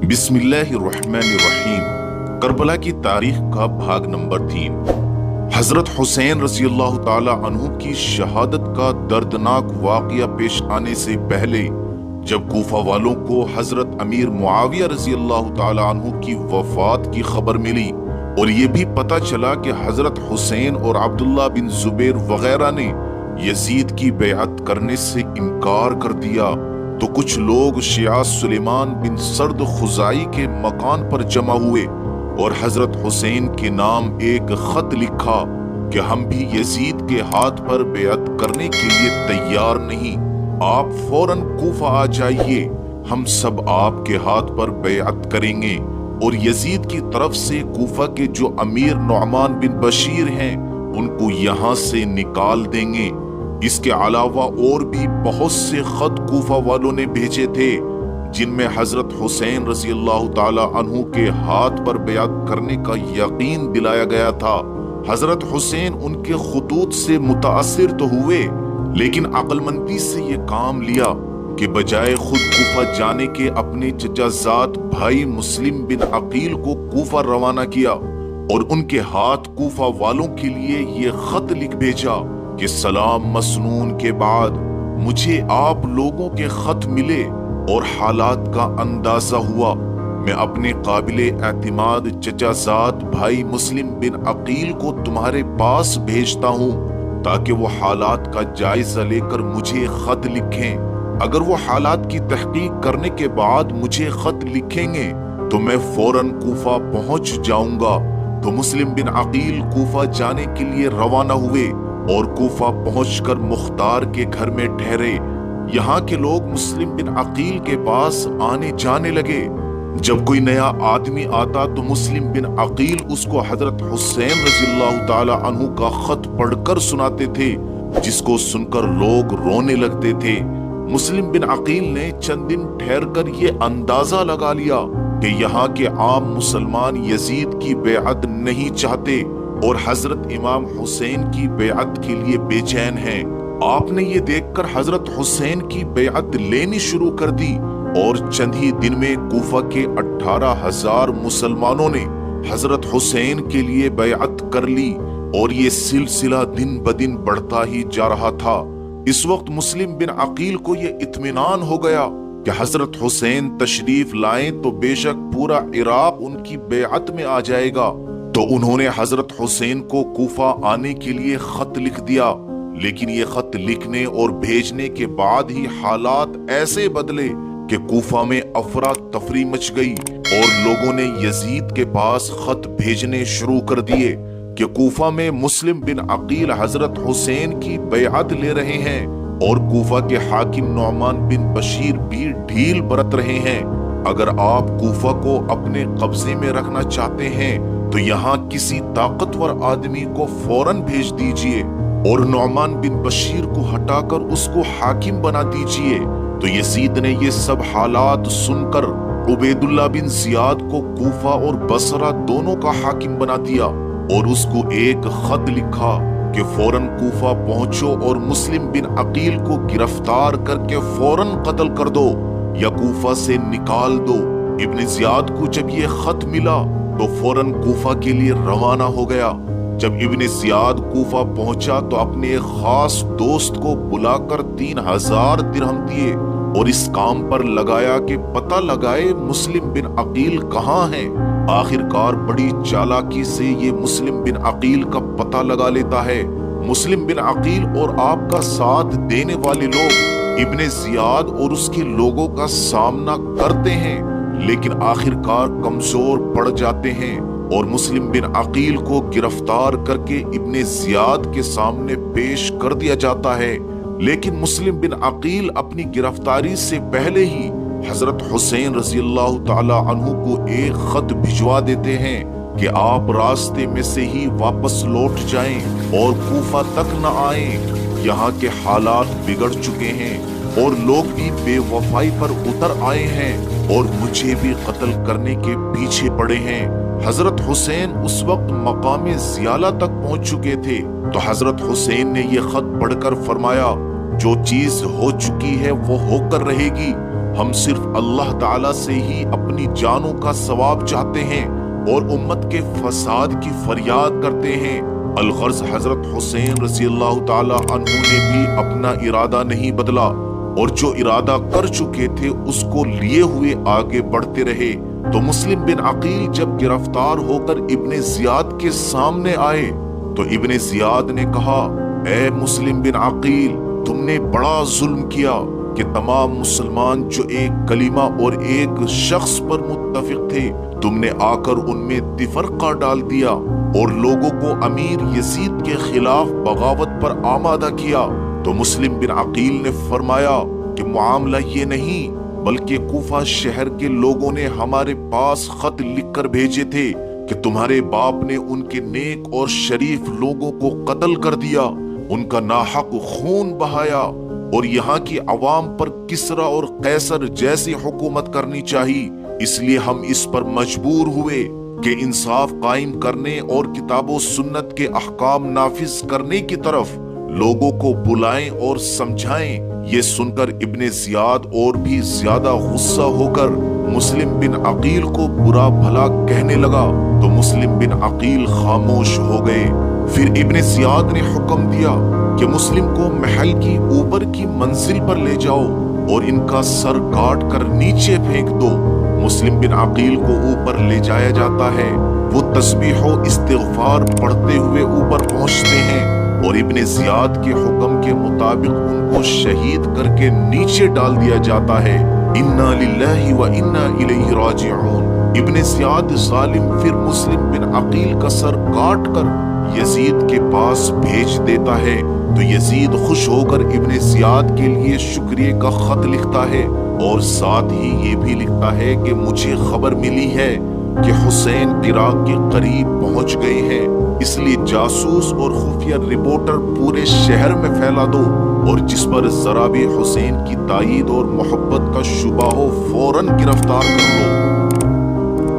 बिस्मिल्लाहिर्रहमानिर्रहीम। करबला की तारीख का भाग नंबर 3। हजरत हुसैन रज़ी अल्लाह ताला अन्हु की शहादत का दर्दनाक वाक़या पेश आने से पहले जब कूफा वालों को हजरत अमीर मुआविया रज़ी अल्लाह ताला अन्हु की वफात की खबर मिली और ये भी पता चला कि हजरत हुसैन और अब्दुल्ला बिन जुबैर वगैरह ने यजीद की बैअत करने से इनकार कर दिया, तो कुछ लोग शिया सुलेमान बिन सर्द खुजाई के मकान पर जमा हुए और हजरत हुसैन के नाम एक खत लिखा कि हम भी यजीद के हाथ पर बैअत करने के लिए तैयार नहीं, आप फौरन कूफा आ जाइए, हम सब आपके हाथ पर बैअत करेंगे और यजीद की तरफ से कूफा के जो अमीर नुअमान बिन बशीर हैं उनको यहाँ से निकाल देंगे। इसके अलावा और भी बहुत से खत कूफा वालों ने भेजे थे जिनमें हजरत हुसैन रज़ी अल्लाह ताला अन्हु के हाथ पर बैअत करने का यकीन दिलाया गया था। हजरत हुसैन उनके खुतूत से मुतासिर तो हुए, लेकिन अक्लमंदी से ये काम लिया कि बजाय खुद कूफा जाने के अपने चचाजाद भाई मुस्लिम बिन अकील को कूफा रवाना किया और उनके हाथ कूफा वालों के लिए ये खत लिख भेजा कि सलाम मसनून के बाद मुझे आप लोगों के खत मिले और हालात का अंदाजा हुआ। मैं अपने काबिले एतमाद चचाजाद भाई मुस्लिम बिन अकील को तुम्हारे पास भेजता हूँ ताकि वो हालात का जायजा लेकर मुझे खत लिखें। अगर वो हालात की तहकीक करने के बाद मुझे खत लिखेंगे तो मैं फौरन कूफा पहुंच जाऊंगा। तो मुस्लिम बिन अकील कूफा जाने के लिए रवाना हुए और कूफा पहुंचकर मुख्तार के घर में ठहरे। यहाँ के लोग मुस्लिम बिन अकील के पास आने जाने लगे। जब कोई नया आदमी आता तो मुस्लिम बिन अकील उसको हजरत हुसैन रज़ी अल्लाह ताला अन्हु का खत पढ़कर सुनाते थे, जिसको सुनकर लोग रोने लगते थे। मुस्लिम बिन अकील ने चंद दिन ठहर कर ये अंदाजा लगा लिया कि यहाँ के आम मुसलमान यजीद की बैअत नहीं चाहते और हजरत इमाम हुसैन की बैअत के लिए बेचैन हैं। आपने ये देखकर हजरत हुसैन की बैअत लेनी शुरू कर दी और चंद ही दिन में कूफा के 18,000 मुसलमानों ने हजरत हुसैन के लिए बैअत कर ली और ये सिलसिला दिन ब दिन बढ़ता ही जा रहा था। इस वक्त मुस्लिम बिन अकील को ये इत्मीनान हो गया कि हजरत हुसैन तशरीफ लाएं तो बेशक पूरा इराक उनकी बैअत में आ जाएगा। तो उन्होंने हजरत हुसैन को कूफा आने के लिए खत लिख दिया, लेकिन ये खत लिखने और भेजने के बाद ही हालात ऐसे बदले कि कूफा में अफरा तफरी मच गई और लोगों ने यजीद के पास खत भेजने शुरू कर दिए कि कूफा में मुस्लिम बिन अकील हजरत हुसैन की बैअत ले रहे हैं और कूफा के हाकिम नुअमान बिन बशीर भी ढील बरत रहे हैं। अगर आप कूफा को अपने कब्जे में रखना चाहते हैं तो यहाँ किसी ताकतवर आदमी को फौरन भेज दीजिए और नुअमान बिन बशीर को हटाकर उसको हाकिम बना दीजिए। तो यजीद ने ये सब हालात सुनकर उबैदुल्लाह बिन जियाद को कूफा और बसरा दोनों का हाकिम बना दिया और उसको एक खत लिखा कि फौरन कूफा पहुंचो और मुस्लिम बिन अकील को गिरफ्तार करके फौरन कत्ल कर दो या कूफा से निकाल दो। इब्न जियाद को जब ये खत मिला तो फौरन कूफा के लिए रवाना हो गया। जब इब्न जियाद कूफा पहुंचा तो अपने एक खास दोस्त को बुलाकर 3,000 दिरहम दिए और इस काम पर लगाया कि पता लगाए मुस्लिम बिन अकील कहाँ हैं। आखिरकार बड़ी चालाकी से ये मुस्लिम बिन अकील का पता लगा लेता है। मुस्लिम बिन अकील और आपका साथ देने वाले लोग इब्न जियाद और उसके लोगों का सामना करते हैं, लेकिन आखिरकार कमजोर पड़ जाते हैं और मुस्लिम बिन अकील को गिरफ्तार करके इब्न जियाद के सामने पेश कर दिया जाता है। लेकिन मुस्लिम बिन अकील अपनी गिरफ्तारी से पहले ही हजरत हुसैन रज़ी अल्लाह ताला अन्हु को एक खत भिजवा देते हैं कि आप रास्ते में से ही वापस लौट जाएं और कूफा तक न आएं। यहाँ के हालात बिगड़ चुके हैं और लोग भी बेवफाई पर उतर आए हैं और मुझे भी कत्ल करने के पीछे पड़े हैं। हजरत हुसैन उस वक्त मकामे ज़ियाला तक पहुंच चुके थे। तो हजरत हुसैन ने ये खत पढ़कर फरमाया, जो चीज हो चुकी है वो होकर रहेगी ہم صرف اللہ تعالی سے ہی اپنی جانوں کا ثواب چاہتے ہیں اور امت کے فساد کی فریاد کرتے ہیں۔ الغرض حضرت حسین رضی اللہ تعالی عنہ نے بھی اپنا ارادہ نہیں بدلا اور جو ارادہ کر چکے تھے اس کو لیے ہوئے آگے بڑھتے رہے۔ تو مسلم بن عقیل جب گرفتار ہو کر ابن زیاد کے سامنے آئے تو ابن زیاد نے کہا، اے مسلم بن عقیل، تم نے بڑا ظلم کیا کہ تمام مسلمان جو ایک کلمہ اور ایک شخص پر متفق تھے تم نے آ کر ان میں تفرقہ ڈال دیا اور لوگوں کو امیر یزید کے خلاف بغاوت پر آمادہ کیا۔ تو مسلم بن عقیل نے فرمایا کہ معاملہ یہ نہیں بلکہ کوفہ شہر کے لوگوں نے ہمارے پاس خط لکھ کر بھیجے تھے کہ تمہارے باپ نے ان کے نیک اور شریف لوگوں کو قتل کر دیا، ان کا ناحق خون بہایا اور یہاں کی عوام پر کسرا اور قیصر جیسی حکومت کرنی چاہیے۔ اس لیے ہم اس پر مجبور ہوئے کہ انصاف قائم کرنے اور کتاب و سنت کے احکام نافذ کرنے کی طرف لوگوں کو بلائیں اور سمجھائیں۔ یہ سن کر ابن زیاد اور بھی زیادہ غصہ ہو کر مسلم بن عقیل کو برا بھلا کہنے لگا تو مسلم بن عقیل خاموش ہو گئے۔ پھر ابن زیاد نے حکم دیا کہ مسلم کو محل کی اوپر کی منزل پر لے جاؤ اور ان کا سر کاٹ کر نیچے پھینک دو۔ مسلم بن عقیل کو اوپر لے جایا جاتا ہے، وہ تسبیح و استغفار پڑھتے ہوئے اوپر پہنچتے ہیں اور ابن زیاد کے حکم کے مطابق ان کو شہید کر کے نیچے ڈال دیا جاتا ہے۔ انا للہ و انا الیہ راجعون۔ ابن زیاد ظالم پھر مسلم بن عقیل کا سر کاٹ کر یزید کے پاس بھیج دیتا ہے تو یزید خوش ہو کر ابن زیاد کے لیے شکریہ کا خط لکھتا ہے اور ساتھ ہی یہ بھی لکھتا ہے کہ مجھے خبر ملی ہے کہ حسین عراق کے قریب پہنچ گئے ہیں، اس لیے جاسوس اور خفیہ رپورٹر پورے شہر میں پھیلا دو اور جس پر ذرا بھی حسین کی تائید اور محبت کا شبہ ہو فوراً گرفتار کر لو۔